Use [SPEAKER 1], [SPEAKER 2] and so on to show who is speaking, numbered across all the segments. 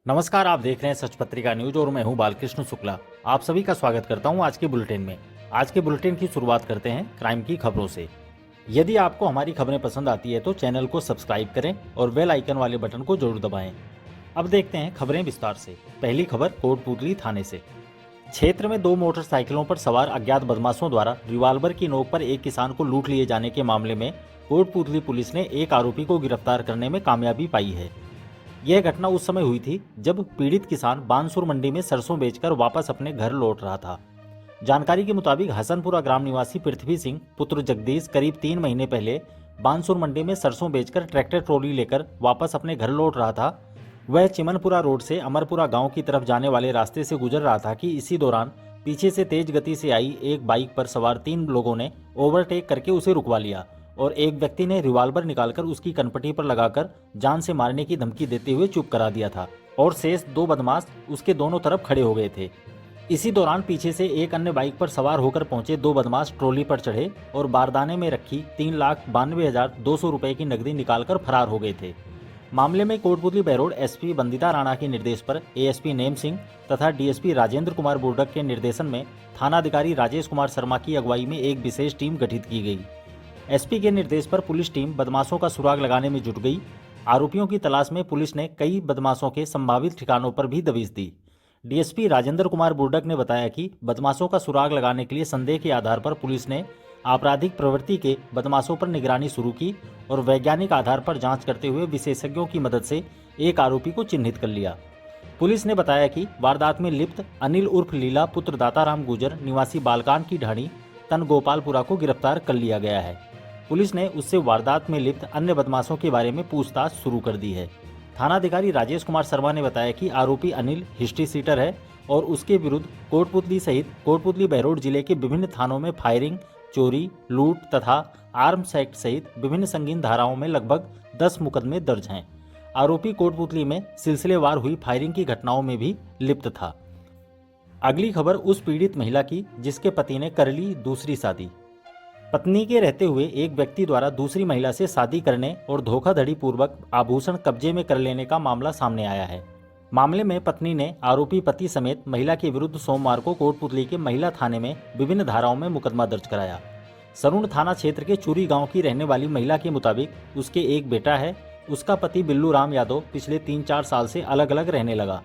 [SPEAKER 1] नमस्कार, आप देख रहे हैं सच पत्रिका न्यूज और मैं हूं बालकृष्ण शुक्ला। आप सभी का स्वागत करता हूं आज के बुलेटिन में। आज के बुलेटिन की शुरुआत करते हैं क्राइम की खबरों से। यदि आपको हमारी खबरें पसंद आती है तो चैनल को सब्सक्राइब करें और बेल आइकन वाले बटन को जरूर दबाएं। अब देखते हैं खबरें विस्तार से। पहली खबर कोटपूतली थाने से। क्षेत्र में 2 मोटरसाइकिलों पर सवार अज्ञात बदमाशों द्वारा रिवाल्वर की नोक पर एक किसान को लूट लिए जाने के मामले में कोटपूतली पुलिस ने एक आरोपी को गिरफ्तार करने में कामयाबी पाई है। यह घटना उस समय हुई थी जब पीड़ित किसान बानसूर मंडी में सरसों बेचकर वापस अपने घर लौट रहा था। जानकारी के मुताबिक हसनपुरा ग्राम निवासी पृथ्वी सिंह पुत्र जगदीश करीब 3 महीने पहले बानसूर मंडी में सरसों बेचकर ट्रैक्टर ट्रॉली लेकर वापस अपने घर लौट रहा था। वह चिमनपुरा रोड से अमरपुरा गांव की तरफ जाने वाले रास्ते से गुजर रहा था कि इसी दौरान पीछे से तेज गति से आई एक बाइक पर सवार 3 लोगों ने ओवरटेक करके उसे रुकवा लिया और एक व्यक्ति ने रिवाल्वर निकालकर उसकी कनपटी पर लगाकर जान से मारने की धमकी देते हुए चुप करा दिया था और शेष 2 बदमाश उसके दोनों तरफ खड़े हो गए थे। इसी दौरान पीछे से एक अन्य बाइक पर सवार होकर पहुंचे 2 बदमाश ट्रॉली पर चढ़े और बारदाने में रखी 3,92,200 रुपए की नकदी निकालकर फरार हो गए थे। मामले में कोटपूतली बहरोड एसपी बंदिता राणा के निर्देश पर एएसपी नेम सिंह तथा डीएसपी राजेंद्र कुमार बुर्डक के निर्देशन में थानाधिकारी राजेश कुमार शर्मा की अगुवाई में एक विशेष टीम गठित की गई। एसपी के निर्देश पर पुलिस टीम बदमाशों का सुराग लगाने में जुट गई। आरोपियों की तलाश में पुलिस ने कई बदमाशों के संभावित ठिकानों पर भी दबिश दी। डीएसपी राजेंद्र कुमार बुर्डक ने बताया कि बदमाशों का सुराग लगाने के लिए संदेह के आधार पर पुलिस ने आपराधिक प्रवृत्ति के बदमाशों पर निगरानी शुरू की और वैज्ञानिक आधार पर जांच करते हुए विशेषज्ञों की मदद से एक आरोपी को चिन्हित कर लिया। पुलिस ने बताया कि वारदात में लिप्त अनिल उर्फ लीला पुत्र दाताराम गुजर निवासी बालकान की ढाणी तन गोपालपुरा को गिरफ्तार कर लिया गया है। पुलिस ने उससे वारदात में लिप्त अन्य बदमाशों के बारे में पूछताछ शुरू कर दी है। थानाधिकारी राजेश कुमार शर्मा ने बताया कि आरोपी अनिल हिस्ट्री सीटर है और उसके विरुद्ध कोटपूतली सहित कोटपूतली बहरोड जिले के विभिन्न थानों में फायरिंग, चोरी, लूट तथा आर्म्स एक्ट सहित विभिन्न संगीन धाराओं में लगभग 10 मुकदमे दर्ज हैं। आरोपी कोटपूतली में सिलसिलेवार हुई फायरिंग की घटनाओं में भी लिप्त था। अगली खबर उस पीड़ित महिला की जिसके पति ने कर ली दूसरी शादी। पत्नी के रहते हुए एक व्यक्ति द्वारा दूसरी महिला से शादी करने और धोखाधड़ी पूर्वक आभूषण कब्जे में कर लेने का मामला सामने आया है। मामले में पत्नी ने आरोपी पति समेत महिला के विरुद्ध सोमवार को कोटपूतली के महिला थाने में विभिन्न धाराओं में मुकदमा दर्ज कराया। सरुण थाना क्षेत्र के चूरी गांव की रहने वाली महिला के मुताबिक उसके एक बेटा है। उसका पति बिल्लू राम यादव पिछले 3-4 साल से अलग अलग रहने लगा।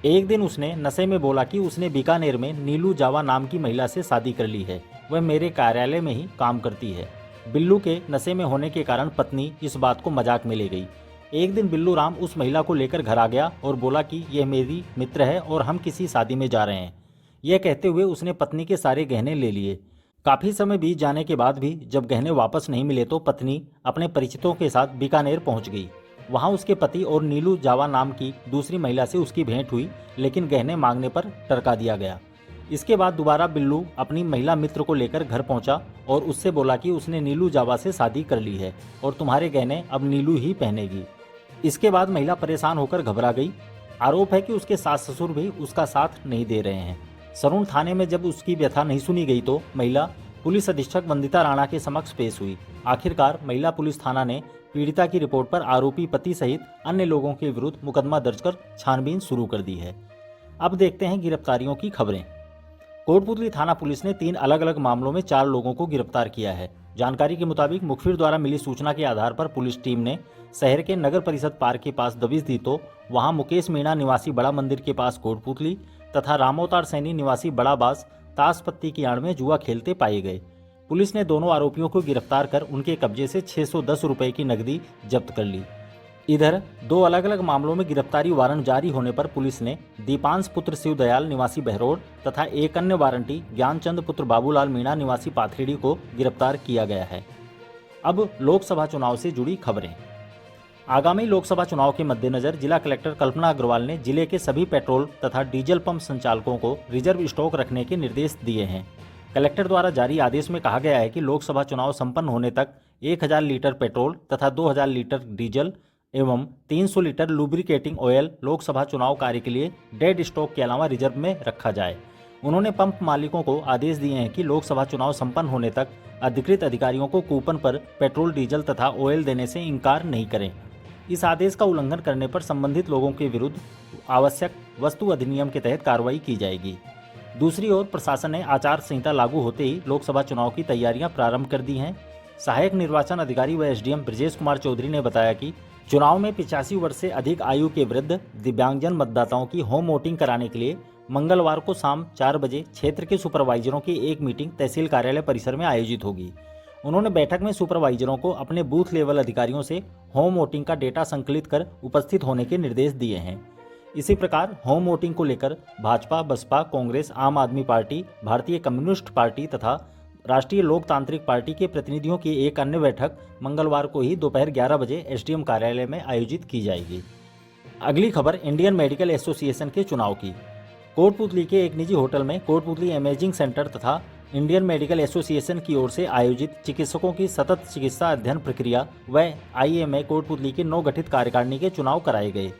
[SPEAKER 1] एक दिन उसने नशे में बोला कि उसने बीकानेर में नीलू जावा नाम की महिला से शादी कर ली है। वह मेरे कार्यालय में ही काम करती है। बिल्लू के नशे में होने के कारण पत्नी इस बात को मजाक में ले गई। एक दिन बिल्लू राम उस महिला को लेकर घर आ गया और बोला कि यह मेरी मित्र है और हम किसी शादी में जा रहे हैं। यह कहते हुए उसने पत्नी के सारे गहने ले लिए। काफ़ी समय बीत जाने के बाद भी जब गहने वापस नहीं मिले तो पत्नी अपने परिचितों के साथ बीकानेर पहुंच गई। वहां उसके पति और नीलू जावा नाम की दूसरी महिला से उसकी भेंट हुई, लेकिन गहने मांगने पर टरका दिया गया। इसके बाद दोबारा बिल्लू अपनी महिला मित्र को लेकर घर पहुंचा और उससे बोला कि उसने नीलू जावा से शादी कर ली है और तुम्हारे गहने अब नीलू ही पहनेगी। इसके बाद महिला परेशान होकर घबरा गई। आरोप है कि उसके सास ससुर भी उसका साथ नहीं दे रहे हैं। सरुण थाने में जब उसकी व्यथा नहीं सुनी गई तो महिला पुलिस अधीक्षक बंदिता राणा के समक्ष पेश हुई। आखिरकार महिला पुलिस थाना ने पीड़िता की रिपोर्ट पर आरोपी पति सहित अन्य लोगों के विरुद्ध मुकदमा दर्ज कर छानबीन शुरू कर दी है। अब देखते हैं गिरफ्तारियों की खबरें। कोटपूतली थाना पुलिस ने 3 अलग अलग मामलों में 4 लोगों को गिरफ्तार किया है। जानकारी के मुताबिक मुखबिर द्वारा मिली सूचना के आधार पर पुलिस टीम ने शहर के नगर परिषद पार्क के पास दबिश दी तो वहां मुकेश मीणा निवासी बड़ा मंदिर के पास कोटपूतली तथा रामोतार सैनी निवासी बड़ा बास ताश पत्ती की आड़ में जुआ खेलते पाए गए। पुलिस ने दोनों आरोपियों को गिरफ्तार कर उनके कब्जे से 610 रुपए की नकदी जब्त कर ली। इधर 2 अलग अलग मामलों में गिरफ्तारी वारंट जारी होने पर पुलिस ने दीपांश पुत्र शिवदयाल निवासी बहरोड तथा एक अन्य वारंटी ज्ञानचंद पुत्र बाबूलाल मीणा निवासी पाथरीडी को गिरफ्तार किया गया है। अब लोकसभा चुनाव से जुड़ी खबरें। आगामी लोकसभा चुनाव के मद्देनजर जिला कलेक्टर कल्पना अग्रवाल ने जिले के सभी पेट्रोल तथा डीजल पंप संचालकों को रिजर्व स्टॉक रखने के निर्देश दिए हैं। कलेक्टर द्वारा जारी आदेश में कहा गया है कि लोकसभा चुनाव संपन्न होने तक 1000 लीटर पेट्रोल तथा 2000 लीटर डीजल एवं 300 लीटर लुब्रिकेटिंग ऑयल लोकसभा चुनाव कार्य के लिए डेड स्टॉक के अलावा रिजर्व में रखा जाए। उन्होंने पंप मालिकों को आदेश दिए हैं कि लोकसभा चुनाव संपन्न होने तक अधिकृत अधिकारियों को कूपन पर पेट्रोल, डीजल तथा ऑयल देने से इनकार नहीं करें। इस आदेश का उल्लंघन करने पर संबंधित लोगों के विरुद्ध आवश्यक वस्तु अधिनियम के तहत कार्रवाई की जाएगी। दूसरी ओर प्रशासन ने आचार संहिता लागू होते ही लोकसभा चुनाव की तैयारियां प्रारंभ कर दी हैं। सहायक निर्वाचन अधिकारी व एसडीएम ब्रजेश कुमार चौधरी ने बताया कि चुनाव में 85 वर्ष से अधिक आयु के वृद्ध दिव्यांगजन मतदाताओं की होम वोटिंग कराने के लिए मंगलवार को शाम 4 बजे क्षेत्र के सुपरवाइजरों की एक मीटिंग तहसील कार्यालय परिसर में आयोजित होगी। उन्होंने बैठक में सुपरवाइजरों को अपने बूथ लेवल अधिकारियों से होम वोटिंग का डेटा संकलित कर उपस्थित होने के निर्देश दिए हैं। इसी प्रकार होम वोटिंग को लेकर भाजपा, बसपा, कांग्रेस, आम आदमी पार्टी, भारतीय कम्युनिस्ट पार्टी तथा राष्ट्रीय लोकतांत्रिक पार्टी के प्रतिनिधियों की एक अन्य बैठक मंगलवार को ही दोपहर 11 बजे एसडीएम कार्यालय में आयोजित की जाएगी। अगली खबर इंडियन मेडिकल एसोसिएशन के चुनाव की। कोटपुतली के एक निजी होटल में कोटपुतली इमेजिंग सेंटर तथा इंडियन मेडिकल एसोसिएशन की ओर से आयोजित चिकित्सकों की सतत चिकित्सा अध्ययन प्रक्रिया व आईएमए कोटपुतली के नवगठित कार्यकारिणी के चुनाव कराए गए,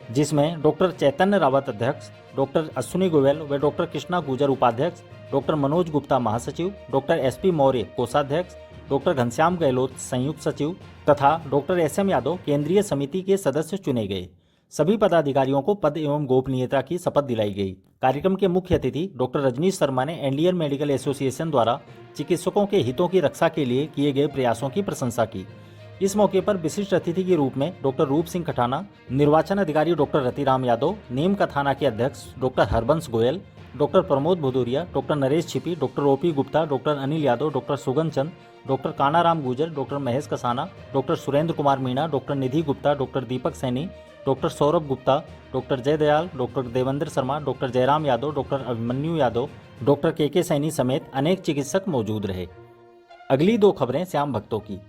[SPEAKER 1] जिसमें डॉक्टर चैतन्य रावत अध्यक्ष, डॉक्टर अश्विनी गोयल व डॉक्टर कृष्णा गुजर उपाध्यक्ष, डॉक्टर मनोज गुप्ता महासचिव, डॉक्टर एसपी मौर्य कोषाध्यक्ष, डॉक्टर घनश्याम गहलोत संयुक्त सचिव तथा डॉक्टर एसएम यादव केंद्रीय समिति के सदस्य चुने गए। सभी पदाधिकारियों को पद एवं गोपनीयता की शपथ दिलाई गई। कार्यक्रम के मुख्य अतिथि डॉक्टर रजनीश शर्मा ने इंडियन मेडिकल एसोसिएशन द्वारा चिकित्सकों के हितों की रक्षा के लिए किए गए प्रयासों की प्रशंसा की। इस मौके पर विशिष्ट अतिथि के रूप में डॉक्टर रूप सिंह खटाना, निर्वाचन अधिकारी डॉक्टर रतिराम यादव, नीम का थाना के अध्यक्ष doctor Harbansh Goyal, doctor Pramod Bhadauria, doctor Naresh Chhipi, doctor OP Gupta, doctor Anil Yadav, doctor Sugan Chand, doctor Kanaram Gujar, doctor Mahesh Kasana, doctor Surendra Kumar Meena, doctor Nidhi Gupta, doctor Deepak Saini, doctor Saurabh Gupta, doctor Jaidayal, doctor Devendra Sharma, doctor Jairam Yadav, doctor Abhimanyu Yadav, doctor K Saini समेत अनेक चिकित्सक मौजूद रहे। अगली दो खबरें श्याम भक्तों की।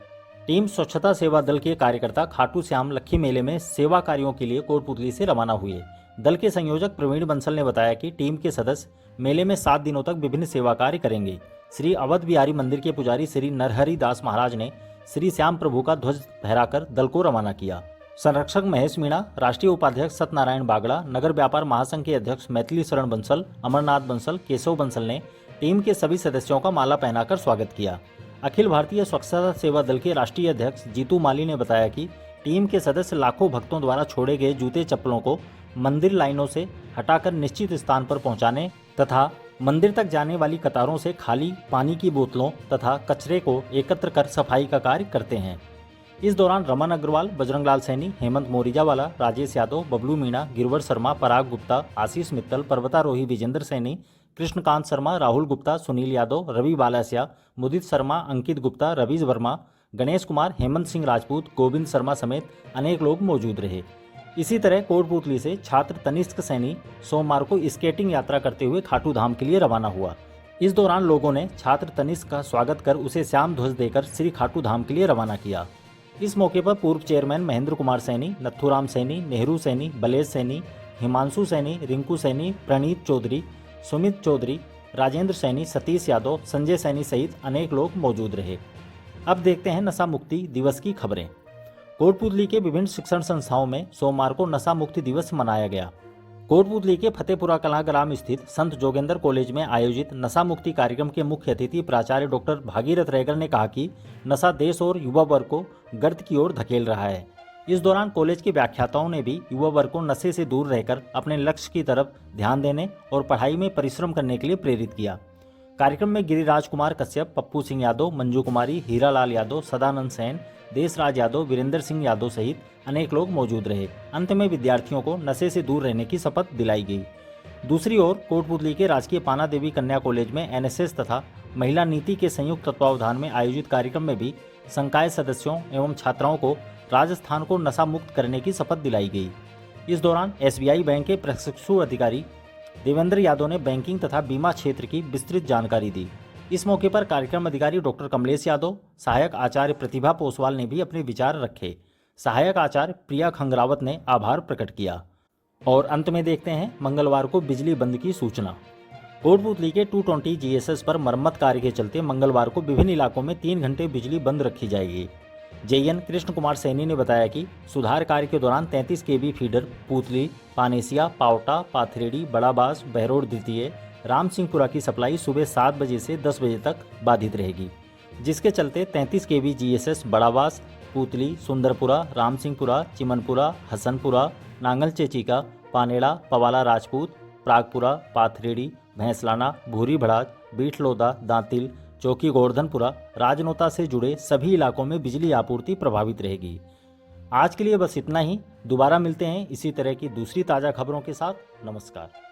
[SPEAKER 1] टीम स्वच्छता सेवा दल के कार्यकर्ता खाटू श्याम लक्खी मेले में सेवा कार्यों के लिए कोटपुतली से रवाना हुए। दल के संयोजक प्रवीण बंसल ने बताया कि टीम के सदस्य मेले में 7 दिनों तक विभिन्न सेवा कार्य करेंगे। श्री अवध बिहारी मंदिर के पुजारी श्री नरहरि दास महाराज ने श्री श्याम प्रभु का ध्वज फहराकर दल को रवाना किया। संरक्षक महेश मीणा, राष्ट्रीय उपाध्यक्ष सत्यनारायण बागड़ा, नगर व्यापार महासंघ के अध्यक्ष मैथिली शरण बंसल, अमरनाथ बंसल, केशव बंसल ने टीम के सभी सदस्यों का माला पहनाकर स्वागत किया। अखिल भारतीय स्वच्छता सेवा दल के राष्ट्रीय अध्यक्ष जीतू माली ने बताया कि टीम के सदस्य लाखों भक्तों द्वारा छोड़े गए जूते चप्पलों को मंदिर लाइनों से हटाकर निश्चित स्थान पर पहुंचाने तथा मंदिर तक जाने वाली कतारों से खाली पानी की बोतलों तथा कचरे को एकत्र कर सफाई का कार्य करते हैं। इस दौरान रमन अग्रवाल, बजरंगलाल सैनी, हेमंत मोरिजावाला, राजेश यादव, बबलू मीणा, गिरवर शर्मा, पराग गुप्ता, आशीष मित्तल, पर्वतारोही विजेंद्र सैनी, कृष्णकांत शर्मा, राहुल गुप्ता, सुनील यादव, रवि बालासिया, मुदित शर्मा, अंकित गुप्ता, रवीज वर्मा, गणेश कुमार, हेमंत सिंह राजपूत, गोविंद शर्मा समेत अनेक लोग मौजूद रहे। इसी तरह कोटपुतली से छात्र तनिष्क सैनी सोमवार को स्केटिंग यात्रा करते हुए खाटू धाम के लिए रवाना हुआ। इस दौरान लोगों ने छात्र तनिष्क का स्वागत कर उसे श्याम ध्वज देकर श्री खाटू धाम के लिए रवाना किया। इस मौके पर पूर्व चेयरमैन महेंद्र कुमार सैनी, नथुराम सैनी, नेहरू सैनी, बलेज सैनी, हिमांशु सैनी, रिंकू सैनी, प्रणीत चौधरी, सुमित चौधरी, राजेंद्र सैनी, सतीश यादव, संजय सैनी सहित अनेक लोग मौजूद रहे। अब देखते हैं नशा मुक्ति दिवस की खबरें। कोटपुतली के विभिन्न शिक्षण संस्थाओं में सोमवार को नशा मुक्ति दिवस मनाया गया। कोटपुतली के फतेहपुरा कलां ग्राम स्थित संत जोगेंद्र कॉलेज में आयोजित नशा मुक्ति कार्यक्रम के मुख्य अतिथि प्राचार्य डॉक्टर भागीरथ रेगर ने कहा कि नशा देश और युवा वर्ग को गर्त की ओर धकेल रहा है। इस दौरान कॉलेज के व्याख्याताओं ने भी युवा वर्ग को नशे से दूर रहकर अपने लक्ष्य की तरफ ध्यान देने और पढ़ाई में परिश्रम करने के लिए प्रेरित किया। कार्यक्रम में गिरिराज कुमार कश्यप, पप्पू सिंह यादव, मंजू कुमारी, हीरालाल यादव, सदानंद सेन, देशराज यादव, वीरेंद्र सिंह यादव सहित अनेक लोग मौजूद रहे। अंत में विद्यार्थियों को नशे से दूर रहने की शपथ दिलाई गई। दूसरी ओर कोटपुतली के राजकीय पाना देवी कन्या कॉलेज में एनएसएस तथा महिला नीति के संयुक्त तत्वावधान में आयोजित कार्यक्रम में भी संकाय सदस्यों एवं छात्राओं को राजस्थान को नशा मुक्त करने की शपथ दिलाई गई। इस दौरान एसबीआई बैंक के प्रशिक्षु अधिकारी देवेंद्र यादव ने बैंकिंग तथा बीमा क्षेत्र की विस्तृत जानकारी दी। इस मौके पर कार्यक्रम अधिकारी डॉक्टर कमलेश यादव, सहायक आचार्य प्रतिभा पोसवाल ने भी अपने विचार रखे। सहायक आचार्य प्रिया खंगरावत ने आभार प्रकट किया। और अंत में देखते हैं मंगलवार को बिजली बंद की सूचना। कोटपुतली के 220 जीएसएस पर मरम्मत कार्य के चलते मंगलवार को विभिन्न इलाकों में 3 घंटे बिजली बंद रखी जाएगी। जेएन कृष्ण कुमार सैनी ने बताया कि सुधार कार्य के दौरान 33 केवी फीडर पुतली, पानेसिया, पावटा, पाथरेडी, बड़ाबास, बहरोड द्वितीय, राम सिंहपुरा की सप्लाई सुबह 7 बजे से 10 बजे तक बाधित रहेगी, जिसके चलते 33 केवी जीएसएस बड़ाबास, पूतली, सुंदरपुरा, रामसिंहपुरा, चिमनपुरा, हसनपुरा, नांगल चेचिका, पानेड़ा, पवाला राजपूत, प्रागपुरा, पाथरेड़ी, भैंसलाना, भूरी भड़ाज, बीठलोदा, दांतिल, चौकी गोवर्धनपुरा, राजनोता से जुड़े सभी इलाकों में बिजली आपूर्ति प्रभावित रहेगी। आज के लिए बस इतना ही। दोबारा मिलते हैं इसी तरह की दूसरी ताज़ा खबरों के साथ। नमस्कार।